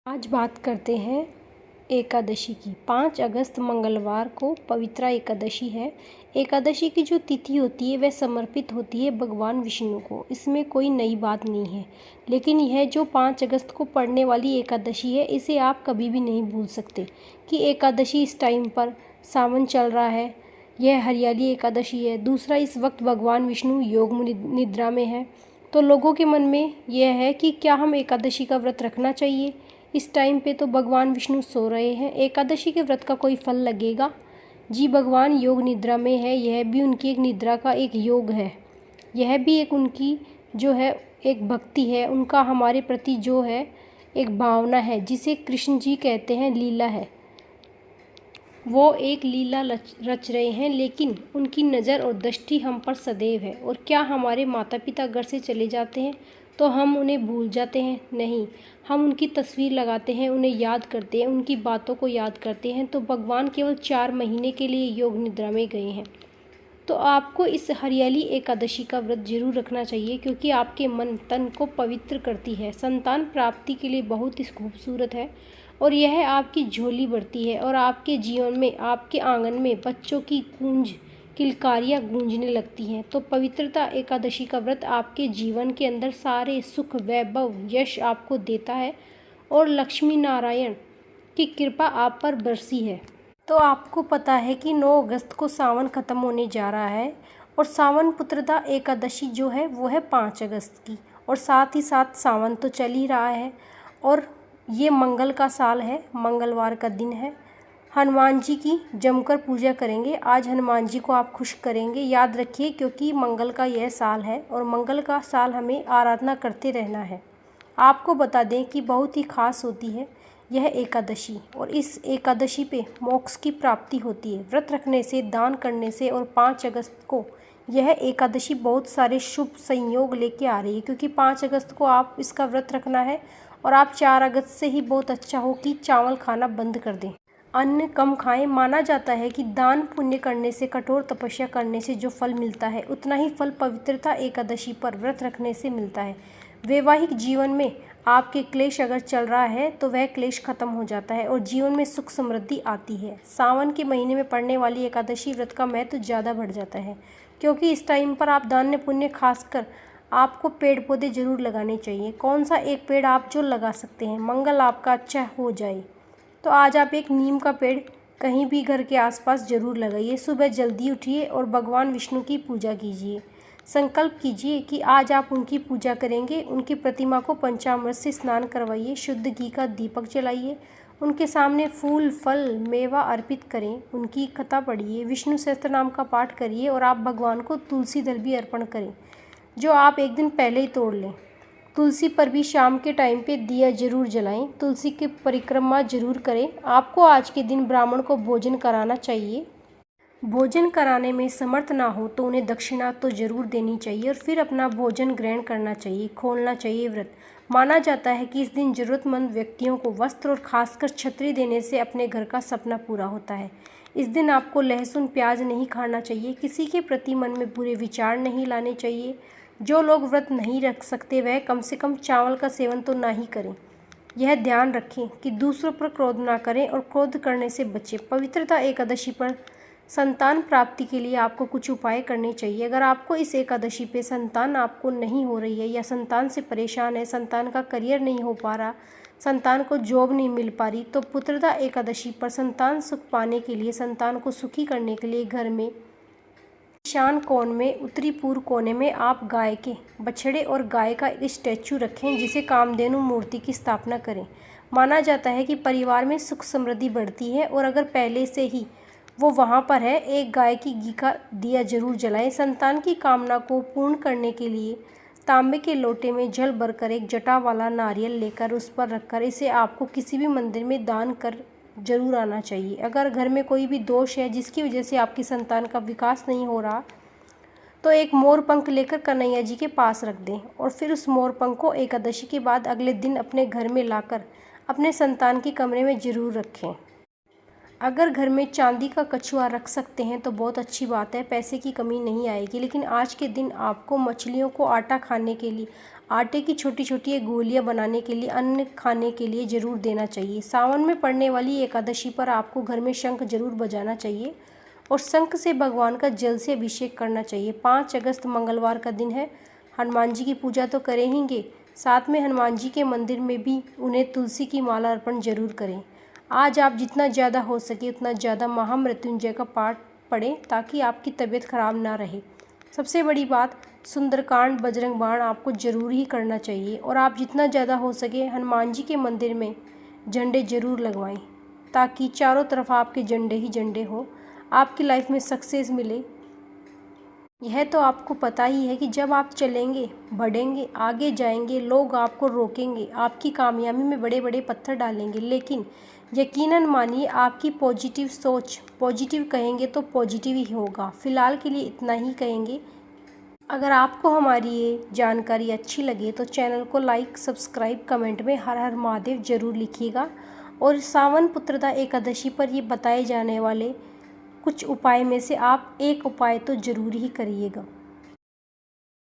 आज बात करते हैं एकादशी की। 5 अगस्त मंगलवार को पवित्रा एकादशी है। एकादशी की जो तिथि होती है वह समर्पित होती है भगवान विष्णु को। इसमें कोई नई बात नहीं है, लेकिन यह जो 5 अगस्त को पड़ने वाली एकादशी है इसे आप कभी भी नहीं भूल सकते कि एकादशी इस टाइम पर सावन चल रहा है। यह हरियाली एकादशी है। दूसरा, इस वक्त भगवान विष्णु योग निद्रा में है। तो लोगों के मन में यह है कि क्या हम एकादशी का व्रत रखना चाहिए। इस टाइम पे तो भगवान विष्णु सो रहे हैं, एकादशी के व्रत का कोई फल लगेगा? जी, भगवान योग निद्रा में है। यह भी उनकी एक निद्रा का एक योग है। यह भी एक उनकी जो है एक भक्ति है, उनका हमारे प्रति जो है एक भावना है, जिसे कृष्ण जी कहते हैं लीला है। वो एक लीला रच रहे हैं, लेकिन उनकी नज़र और दृष्टि हम पर सदैव है। और क्या हमारे माता पिता घर से चले जाते हैं तो हम उन्हें भूल जाते हैं? नहीं, हम उनकी तस्वीर लगाते हैं, उन्हें याद करते हैं, उनकी बातों को याद करते हैं। तो भगवान केवल 4 महीने के लिए योग निद्रा में गए हैं। तो आपको इस हरियाली एकादशी का व्रत जरूर रखना चाहिए, क्योंकि आपके मन तन को पवित्र करती है। संतान प्राप्ति के लिए बहुत ही खूबसूरत है और यह आपकी झोली भरती है और आपके जीवन में, आपके आंगन में बच्चों की किलकारियाँ गूंजने लगती हैं। तो पवित्रता एकादशी का व्रत आपके जीवन के अंदर सारे सुख, वैभव, यश आपको देता है और लक्ष्मी नारायण की कृपा आप पर बरसी है। तो आपको पता है कि 9 अगस्त को सावन ख़त्म होने जा रहा है और सावन पुत्रदा एकादशी जो है वो है 5 अगस्त की। और साथ ही साथ सावन तो चल ही रहा है और ये मंगल का साल है, मंगलवार का दिन है। हनुमान जी की जमकर पूजा करेंगे। आज हनुमान जी को आप खुश करेंगे, याद रखिए, क्योंकि मंगल का यह साल है और मंगल का साल हमें आराधना करते रहना है। आपको बता दें कि बहुत ही खास होती है यह एकादशी, और इस एकादशी पे मोक्ष की प्राप्ति होती है व्रत रखने से, दान करने से। और 5 अगस्त को यह एकादशी बहुत सारे शुभ संयोग लेके आ रही है, क्योंकि 5 अगस्त को आप इसका व्रत रखना है और आप 4 अगस्त से ही बहुत अच्छा हो कि चावल खाना बंद कर दें, अन्न कम खाएं। माना जाता है कि दान पुण्य करने से, कठोर तपस्या करने से जो फल मिलता है उतना ही फल पवित्रता एकादशी पर व्रत रखने से मिलता है। वैवाहिक जीवन में आपके क्लेश अगर चल रहा है तो वह क्लेश खत्म हो जाता है और जीवन में सुख समृद्धि आती है। सावन के महीने में पड़ने वाली एकादशी व्रत का महत्व ज़्यादा बढ़ जाता है, क्योंकि इस टाइम पर आप दान पुण्य, खासकर आपको पेड़ पौधे जरूर लगाने चाहिए। कौन सा एक पेड़ आप जो लगा सकते हैं, मंगल आपका अच्छा हो जाए, तो आज आप एक नीम का पेड़ कहीं भी घर के आसपास जरूर लगाइए। सुबह जल्दी उठिए और भगवान विष्णु की पूजा कीजिए। संकल्प कीजिए कि आज आप उनकी पूजा करेंगे। उनकी प्रतिमा को पंचामृत से स्नान करवाइए, शुद्ध घी का दीपक जलाइए, उनके सामने फूल, फल, मेवा अर्पित करें, उनकी कथा पढ़िए, विष्णु सहस्त्र नाम का पाठ करिए और आप भगवान को तुलसी दल भी अर्पण करें, जो आप एक दिन पहले ही तोड़ लें। तुलसी पर भी शाम के टाइम पे दिया जरूर जलाएं। तुलसी की परिक्रमा जरूर करें। आपको आज के दिन ब्राह्मण को भोजन कराना चाहिए। भोजन कराने में समर्थ ना हो तो उन्हें दक्षिणा तो जरूर देनी चाहिए और फिर अपना भोजन ग्रहण करना चाहिए, खोलना चाहिए व्रत। माना जाता है कि इस दिन जरूरतमंद व्यक्तियों को वस्त्र और खासकर छतरी देने से अपने घर का सपना पूरा होता है। इस दिन आपको लहसुन, प्याज नहीं खाना चाहिए। किसी के प्रति मन में बुरे विचार नहीं लाने चाहिए। जो लोग व्रत नहीं रख सकते वह कम से कम चावल का सेवन तो ना ही करें। यह ध्यान रखें कि दूसरों पर क्रोध ना करें और क्रोध करने से बचें। पवित्रता एकादशी पर संतान प्राप्ति के लिए आपको कुछ उपाय करने चाहिए। अगर आपको इस एकादशी पे संतान आपको नहीं हो रही है या संतान से परेशान है, संतान का करियर नहीं हो पा रहा, संतान को जॉब नहीं मिल पा रही, तो पुत्रदा एकादशी पर संतान सुख पाने के लिए, संतान को सुखी करने के लिए घर में ईशान कोण में, उत्तरी पूर्व कोने में आप गाय के बछड़े और गाय का एक स्टैचू रखें, जिसे कामधेनु मूर्ति की स्थापना करें। माना जाता है कि परिवार में सुख समृद्धि बढ़ती है। और अगर पहले से ही वो वहाँ पर है, एक गाय की घी का दिया जरूर जलाएं। संतान की कामना को पूर्ण करने के लिए तांबे के लोटे में जल भरकर एक जटा वाला नारियल लेकर उस पर रखकर इसे आपको किसी भी मंदिर में दान कर जरूर आना चाहिए। अगर घर में कोई भी दोष है जिसकी वजह से आपकी संतान का विकास नहीं हो रहा, तो एक मोर पंख लेकर कन्हैया जी के पास रख दें और फिर उस मोर पंख को एकादशी के बाद अगले दिन अपने घर में लाकर अपने संतान के कमरे में जरूर रखें। अगर घर में चांदी का कछुआ रख सकते हैं तो बहुत अच्छी बात है, पैसे की कमी नहीं आएगी। लेकिन आज के दिन आपको मछलियों को आटा खाने के लिए आटे की छोटी छोटी गोलियां बनाने के लिए अन्न खाने के लिए ज़रूर देना चाहिए। सावन में पड़ने वाली एकादशी पर आपको घर में शंख जरूर बजाना चाहिए और शंख से भगवान का जल से अभिषेक करना चाहिए। 5 अगस्त मंगलवार का दिन है। हनुमान जी की पूजा तो करेंगे, साथ में हनुमान जी के मंदिर में भी उन्हें तुलसी की माला अर्पण जरूर करें। आज आप जितना ज़्यादा हो सके उतना ज़्यादा महामृत्युंजय का पाठ पढ़ें ताकि आपकी तबीयत खराब ना रहे। सबसे बड़ी बात, सुंदरकांड बजरंग बाण आपको ज़रूर ही करना चाहिए और आप जितना ज़्यादा हो सके हनुमान जी के मंदिर में झंडे ज़रूर लगवाएं ताकि चारों तरफ आपके झंडे ही झंडे हो, आपकी लाइफ में सक्सेस मिले। यह तो आपको पता ही है कि जब आप चलेंगे, बढ़ेंगे, आगे जाएंगे, लोग आपको रोकेंगे, आपकी कामयाबी में बड़े बड़े पत्थर डालेंगे, लेकिन यकीनन मानिए आपकी पॉजिटिव सोच, पॉजिटिव कहेंगे तो पॉजिटिव ही होगा। फ़िलहाल के लिए इतना ही कहेंगे। अगर आपको हमारी ये जानकारी अच्छी लगे तो चैनल को लाइक, सब्सक्राइब, कमेंट में हर हर महादेव ज़रूर लिखिएगा और सावन पुत्रदा एकादशी पर ये बताए जाने वाले कुछ उपाय में से आप एक उपाय तो ज़रूर ही करिएगा।